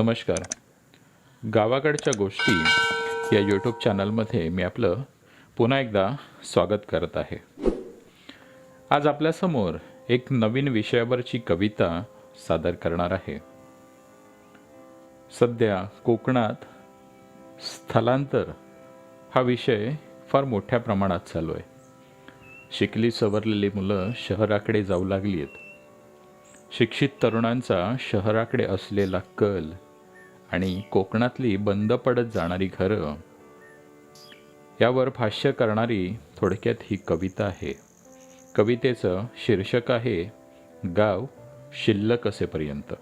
नमस्कार. गावाकडच्या गोष्टी या यूट्यूब चॅनलमध्ये मी आपलं पुन्हा एकदा स्वागत करत आहे. आज आपल्यासमोर एक नवीन विषयावरची कविता सादर करणार आहे. सध्या कोकणात स्थलांतर हा विषय फार मोठ्या प्रमाणात चालू आहे. शिकली सवरलेली मुलं शहराकडे जाऊ लागली आहेत. शिक्षित तरुणांचा शहराकडे असलेला कल आणि कोकणातली बंद पडत जाणारी घरं यावर भाष्य करणारी थोडक्यात ही कविता आहे. कवितेचं शीर्षक आहे गाव शिल्लक असेपर्यंत.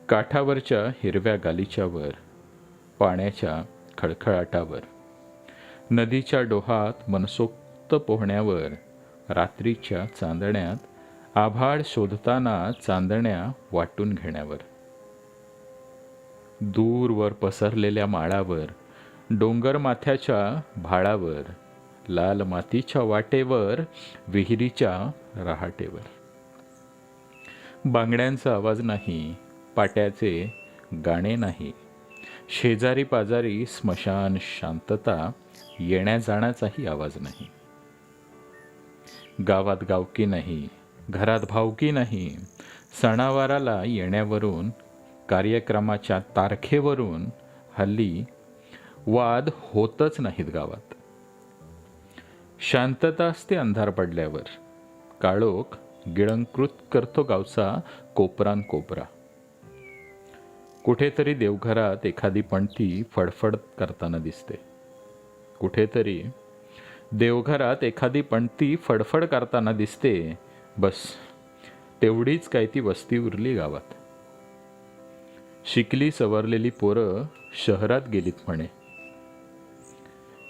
काठावरच्या हिरव्या गालिच्यावर, पाण्याच्या खळखळाटावर, नदीच्या डोहात मनसोक्त पोहण्यावर, रात्रीच्या चांदण्यात आभाळ शोधताना चांदण्या वाटून घेण्यावर, दूरवर पसरलेल्या माळावर, डोंगर माथ्याच्या भाळावर, लाल मातीच्या वाटेवर, विहिरीच्या रहाटेवर. बांगड्यांचा आवाज नाही, पाट्याचे गाणे नाही, शेजारी पाजारी स्मशान शांतता, येण्या जाण्याचाही आवाज नाही. गावात गावकी नाही, घरात भावकी नाही, सणावाराला येण्यावरून, कार्यक्रमाच्या तारखेवरून हल्ली वाद होतच नाहीत गावात. शांतता असते अंधार पडल्यावर, काळोख गिळंकृत करतो गावचा कोपरान कोपरा. कुठेतरी देवघरात एखादी पणती फडफड करताना दिसते. कुठेतरी देवघरात एखादी पणती फडफड करताना दिसते. बस तेवढीच काय ती वस्ती उरली गावात. शिकली सवरलेली पोरं शहरात गेलीत म्हणे.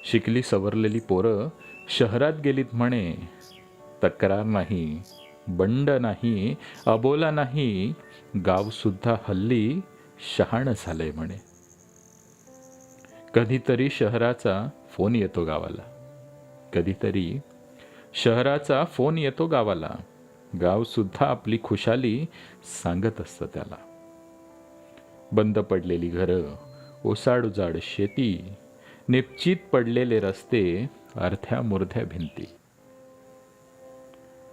शिकली सवरलेली पोरं शहरात गेलीत म्हणे. तक्रार नाही, बंड नाही, अबोला नाही, गावसुद्धा हल्ली शहाणं झालंय म्हणे. कधीतरी शहराचा फोन येतो गावाला, कधीतरी शहराचा फोन येतो गावाला. गावसुद्धा आपली खुशाली सांगत असतं त्याला. बंद पडलेली घरं, ओसाडउजाड शेती, निपचित पडलेले रस्ते, अर्ध्या मुर्ध्या भिंती.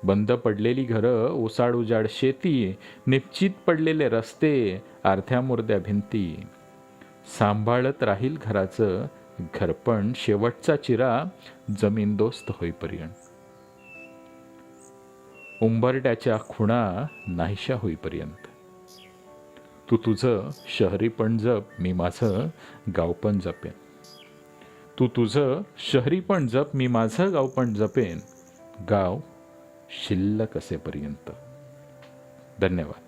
बंद पडलेली घरं, ओसाडउजाड शेती, निपचित पडलेले रस्ते, अर्ध्या मुर्ध्या भिंती. सांभाळत राहील घराचं घरपण शेवटचा चिरा जमीनदोस्त होईपर्यंत. उंबरट्याच्या खुणा नाहीशा होईपर्यंत. तू तुझं शहरी पण जप, मी माझं गाव पण जपेन. तू तुझं शहरी पण जप, मी माझं गाव पण जपेन. गाव शिल्लक असेपर्यंत. धन्यवाद.